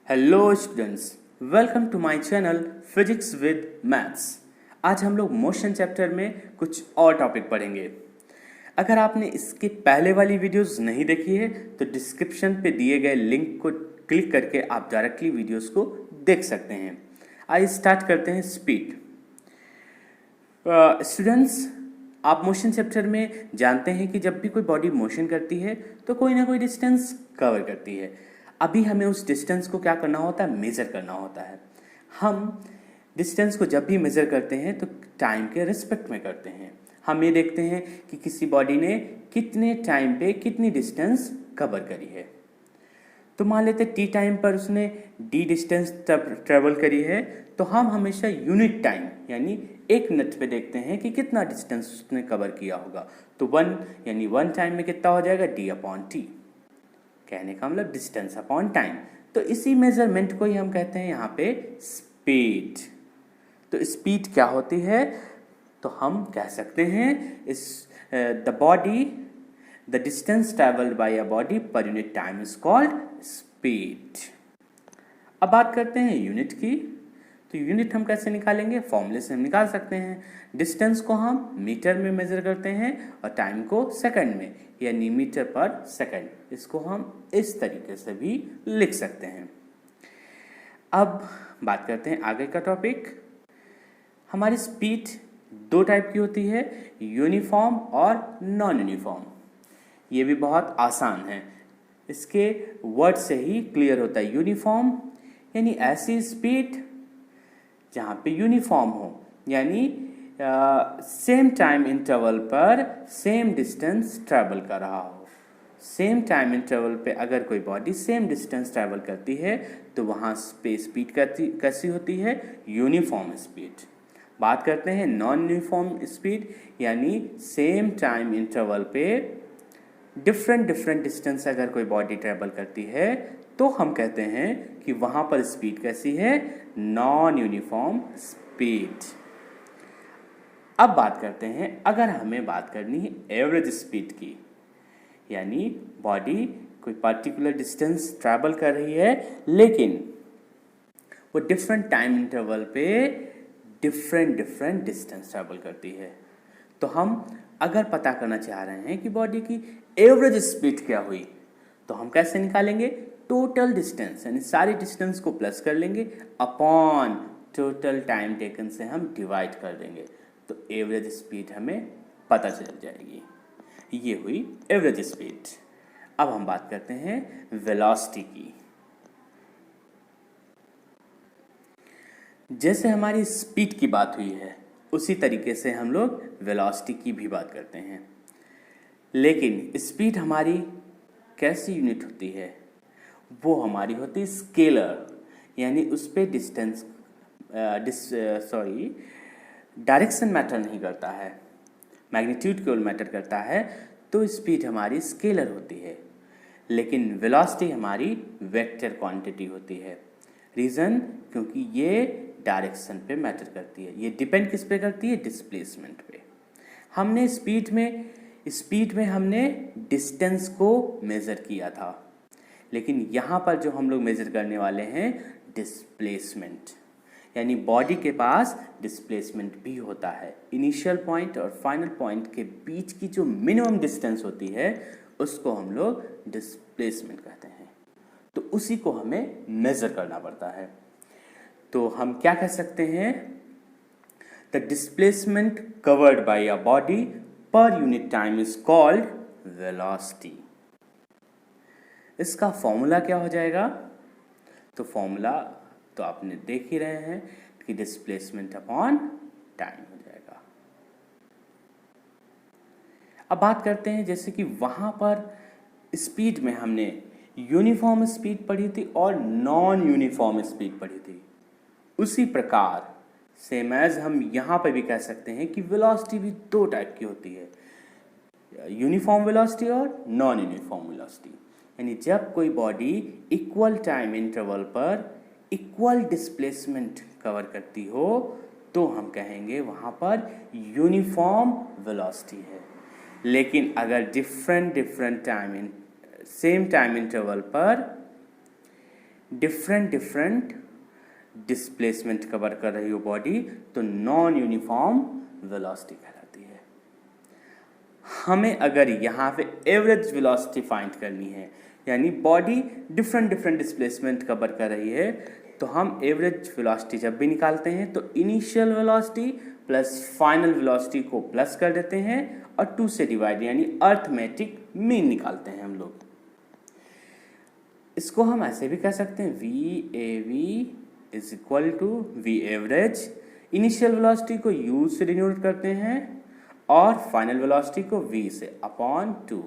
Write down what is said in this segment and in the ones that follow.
Hello students, welcome to my channel physics with maths. आज हम लोग मोशन चैप्टर में कुछ और टॉपिक पढ़ेंगे। अगर आपने इसके पहले वाली वीडियोस नहीं देखी है तो डिस्क्रिप्शन पे दिए गए लिंक को क्लिक करके आप डायरेक्टली वीडियोस को देख सकते हैं। आइए स्टार्ट करते हैं स्पीड। स्टूडेंट्स, आप मोशन चैप्टर में जानते हैं कि जब भी कोई बॉडी मोशन करती है तो कोई ना कोई डिस्टेंस कवर करती है। अभी हमें उस डिस्टेंस को क्या करना होता है, मेज़र करना होता है। हम डिस्टेंस को जब भी मेज़र करते हैं तो टाइम के रिस्पेक्ट में करते हैं। हम ये देखते हैं कि किसी बॉडी ने कितने टाइम पे कितनी डिस्टेंस कवर करी है। तो मान लेते टी टाइम पर उसने डी डिस्टेंस ट्रेवल करी है, तो हम हमेशा यूनिट टाइम यानी एक मिनट पे देखते हैं कि कितना डिस्टेंस उसने कवर किया होगा। तो वन टाइम में कितना हो जाएगा, डी अपॉन टी। कहने का मतलब डिस्टेंस अपॉन टाइम। तो इसी मेजरमेंट को ही हम कहते हैं यहाँ पे स्पीड। तो स्पीड क्या होती है, तो हम कह सकते हैं the distance travelled by a body per unit time is called speed. अब बात करते हैं यूनिट की। तो यूनिट हम कैसे निकालेंगे, फॉर्मूले से हम निकाल सकते हैं। डिस्टेंस को हम मीटर में मेजर करते हैं और टाइम को सेकंड में यानी मीटर पर सेकंड। इसको हम इस तरीके से भी लिख सकते हैं। अब बात करते हैं आगे का टॉपिक। हमारी स्पीड दो टाइप की होती है, यूनिफॉर्म और नॉन यूनिफॉर्म। ये भी बहुत आसान है, इसके वर्ड से ही क्लियर होता है। यूनिफॉर्म यानी ऐसी स्पीड जहाँ पे यूनिफॉर्म हो, यानी सेम टाइम इंटरवल पर सेम डिस्टेंस ट्रैवल कर रहा हो। सेम टाइम इंटरवल पे अगर कोई बॉडी सेम डिस्टेंस ट्रैवल करती है तो वहाँ पे स्पीड कैसी होती है, यूनिफॉर्म स्पीड। बात करते हैं नॉन यूनिफॉर्म स्पीड, यानी सेम टाइम इंटरवल पे डिफरेंट डिस्टेंस अगर कोई बॉडी ट्रैवल करती है तो हम कहते हैं कि वहाँ पर स्पीड कैसी है, नॉन यूनिफॉर्म स्पीड। अब बात करते हैं, अगर हमें बात करनी है एवरेज स्पीड की, यानी बॉडी कोई पर्टिकुलर डिस्टेंस ट्रैवल कर रही है लेकिन वो डिफरेंट टाइम इंटरवल पे डिफरेंट डिस्टेंस ट्रैवल करती है। तो हम अगर पता करना चाह रहे हैं कि बॉडी की एवरेज स्पीड क्या हुई, तो हम कैसे निकालेंगे, टोटल डिस्टेंस यानी सारी डिस्टेंस को प्लस कर लेंगे अपॉन टोटल टाइम टेकन से हम डिवाइड कर देंगे, तो एवरेज स्पीड हमें पता चल जाएगी। ये हुई एवरेज स्पीड। अब हम बात करते हैं वेलोसिटी की। जैसे हमारी स्पीड की बात हुई है उसी तरीके से हम लोग वेलोसिटी की भी बात करते हैं। लेकिन स्पीड हमारी कैसी यूनिट होती है, वो हमारी होती है स्केलर, यानी उस पर डायरेक्शन मैटर नहीं करता है, मैग्नीट्यूड केवल मैटर करता है। तो स्पीड हमारी स्केलर होती है, लेकिन वेलोसिटी हमारी वेक्टर क्वांटिटी होती है। रीज़न, क्योंकि ये डायरेक्शन पे मैटर करती है। ये डिपेंड किस पे करती है, डिस्प्लेसमेंट पे। हमने स्पीड में हमने डिस्टेंस को मेज़र किया था, लेकिन यहाँ पर जो हम लोग मेज़र करने वाले हैं डिस्प्लेसमेंट, यानी बॉडी के पास डिस्प्लेसमेंट भी होता है। इनिशियल पॉइंट और फाइनल पॉइंट के बीच की जो मिनिमम डिस्टेंस होती है उसको हम लोग डिस्प्लेसमेंट कहते हैं। तो उसी को हमें मेज़र करना पड़ता है। तो हम क्या कह सकते हैं, the displacement covered by a body per unit time is called velocity. इसका फॉर्मूला क्या हो जाएगा, तो फॉर्मूला तो आपने देख ही रहे हैं कि डिस्प्लेसमेंट अपॉन टाइम हो जाएगा। अब बात करते हैं, जैसे कि वहां पर स्पीड में हमने यूनिफॉर्म स्पीड पढ़ी थी और नॉन यूनिफॉर्म स्पीड पढ़ी थी, उसी प्रकार सेम एज हम यहाँ पर भी कह सकते हैं कि वेलोसिटी भी दो टाइप की होती है, यूनिफॉर्म वेलोसिटी और नॉन यूनिफॉर्म वेलोसिटी। यानी जब कोई बॉडी इक्वल टाइम इंटरवल पर इक्वल डिस्प्लेसमेंट कवर करती हो तो हम कहेंगे वहाँ पर यूनिफॉर्म वेलोसिटी है। लेकिन अगर different time same time interval पर डिफरेंट डिफरेंट डिस्प्लेसमेंट कवर कर रही हो बॉडी तो नॉन यूनिफॉर्म वेलोसिटी कहलाती है। हमें अगर यहाँ पे एवरेज वेलोसिटी फाइंड करनी है, यानी body different different displacement cover कर रही है, तो हम एवरेज वेलोसिटी जब भी निकालते हैं तो initial velocity plus final velocity को प्लस कर देते हैं और 2 से डिवाइड, यानी अर्थमेटिक मीन निकालते हैं हम लोग। इसको हम ऐसे भी कह सकते हैं VAV is equal to V average. Initial velocity को U से डिनोट करते हैं और फाइनल वेलोसिटी को V से अपॉन 2।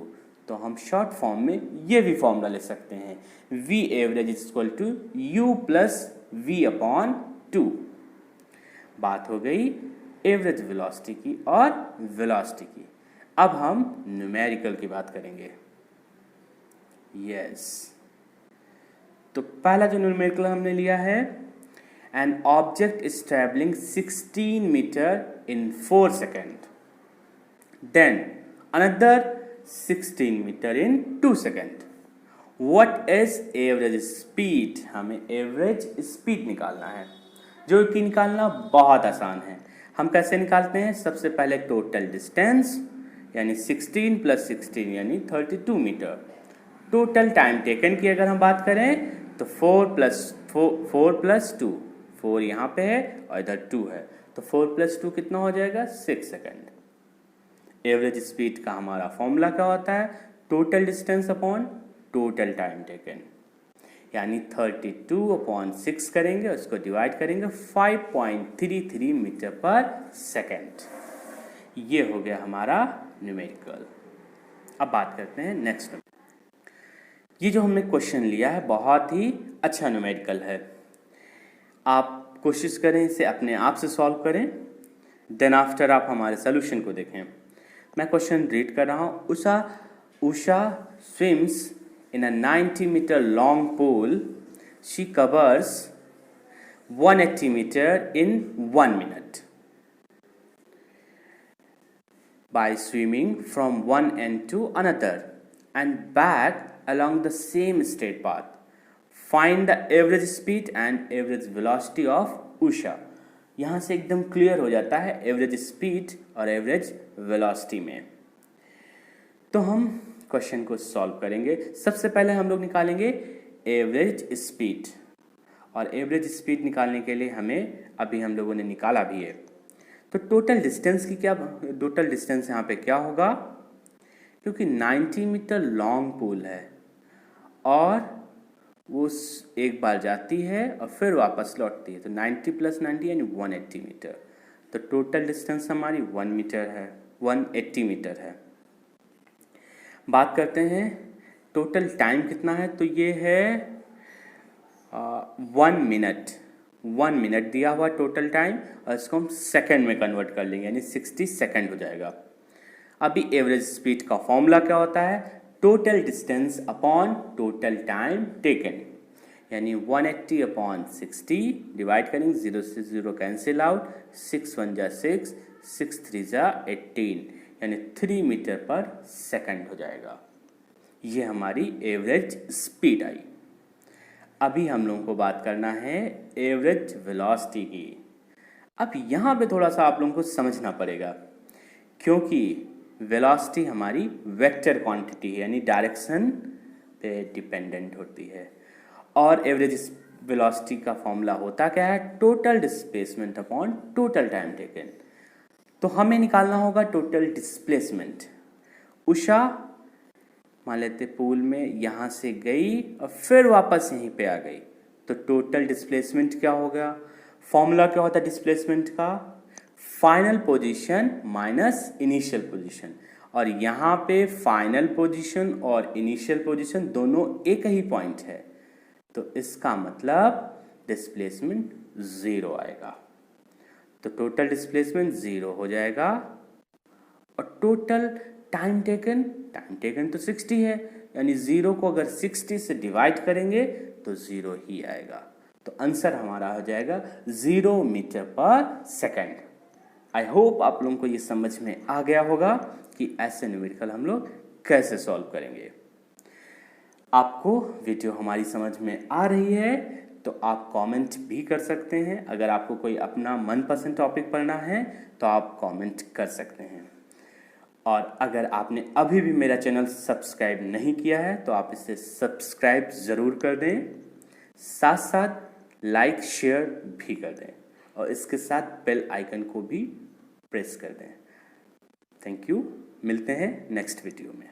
तो हम शॉर्ट फॉर्म में ये भी फॉर्मूला ले सकते हैं, V average is equal to U plus V upon 2। बात हो गई एवरेज वेलोसिटी की और वेलोसिटी की। अब हम न्यूमेरिकल की बात करेंगे। यस, तो पहला जो न्यूमेरिकल हमने लिया है, an object is travelling 16 metre in 4 second, then another 16 metre in 2 second. What is average speed? हमें एवरेज स्पीड निकालना है, जो कि निकालना बहुत आसान है। हम कैसे निकालते हैं? सबसे पहले टोटल डिस्टेंस यानी 16 प्लस 16 यानी 32 मीटर। टोटल टाइम टेकन की अगर हम बात करें तो 4 प्लस 2, 4 यहाँ पे है और इधर 2 है, तो 4 प्लस 2 कितना हो जाएगा? 6 सेकेंड। एवरेज स्पीड का हमारा फॉर्मूला क्या होता है? Total distance upon total time taken, यानी 32 अपॉन 6 करेंगे, उसको डिवाइड करेंगे 5.33 मीटर पर सेकेंड। ये हो गया हमारा न्यूमेरिकल। अब बात करते हैं नेक्स्ट। ये जो हमने क्वेश्चन लिया है बहुत ही अच्छा न्यूमेरिकल है। आप कोशिश करें इसे अपने आप से सॉल्व करें, देन आफ्टर आप हमारे सोल्यूशन को देखें। मैं क्वेश्चन रीड कर रहा हूँ। Usha swims in a 90 metre long pool, she covers 180 metres in 1 minute by swimming from one end to another and back along the same straight path. Find the average speed and average velocity of Usha. यहाँ से एकदम clear हो जाता है average speed और average velocity में। तो हम क्वेश्चन को सॉल्व करेंगे। सबसे पहले हम लोग निकालेंगे एवरेज स्पीड, और एवरेज स्पीड निकालने के लिए हमें अभी हम लोगों ने निकाला भी है। तो टोटल डिस्टेंस की टोटल डिस्टेंस यहाँ पे क्या होगा? क्योंकि 90 मीटर लॉन्ग पूल है और वो एक बार जाती है और फिर वापस लौटती है, तो 90 प्लस 90 यानी 180 मीटर। तो टोटल डिस्टेंस हमारी 180 मीटर है। बात करते हैं टोटल टाइम कितना है, तो ये है 1 मिनट। 1 मिनट दिया हुआ टोटल टाइम, और इसको हम सेकंड में कन्वर्ट कर लेंगे, यानी 60 सेकंड हो जाएगा। अभी एवरेज स्पीड का फॉर्मूला क्या होता है? Total distance upon total time taken, यानी 180 अपॉन 60 डिवाइड करेंगे, 0 से 0 कैंसिल आउट, 6 1 जा 6, 6 3 जा 18, यानी 3 मीटर पर सेकंड हो जाएगा। ये हमारी एवरेज स्पीड आई। अभी हम लोगों को बात करना है एवरेज वेलोसिटी की। अब यहाँ पे थोड़ा सा आप लोगों को समझना पड़ेगा, क्योंकि वेलोसिटी हमारी वेक्टर क्वांटिटी है, यानी डायरेक्शन पे डिपेंडेंट होती है, और एवरेज वेलोसिटी का फॉर्मूला होता क्या है? Total displacement upon total time taken. तो हमें निकालना होगा टोटल डिस्प्लेसमेंट। उषा मान लेते पूल में यहाँ से गई और फिर वापस यहीं पे आ गई, तो टोटल डिस्प्लेसमेंट क्या होगा? फॉर्मूला क्या होता है डिस्प्लेसमेंट का? Final position minus initial position, और यहाँ पे फाइनल पोजीशन और इनिशियल पोजीशन दोनों एक ही पॉइंट है, तो इसका मतलब डिस्प्लेसमेंट 0 आएगा। तो टोटल डिस्प्लेसमेंट 0 हो जाएगा, और टोटल टाइम टेकन तो 60 है, यानी 0 को अगर 60 से डिवाइड करेंगे तो 0 ही आएगा। तो आंसर हमारा हो जाएगा 0 मीटर पर सेकंड। आई होप आप लोगों को ये समझ में आ गया होगा कि ऐसे न्यूमेरिकल हम लोग कैसे सॉल्व करेंगे। आपको वीडियो हमारी समझ में आ रही है तो आप कमेंट भी कर सकते हैं। अगर आपको कोई अपना मनपसंद टॉपिक पढ़ना है तो आप कमेंट कर सकते हैं। और अगर आपने अभी भी मेरा चैनल सब्सक्राइब नहीं किया है तो आप इसे सब्सक्राइब ज़रूर कर दें, साथ साथ लाइक शेयर भी कर दें और इसके साथ बेल आइकन को भी प्रेस कर दें। थैंक यू, मिलते हैं नेक्स्ट वीडियो में।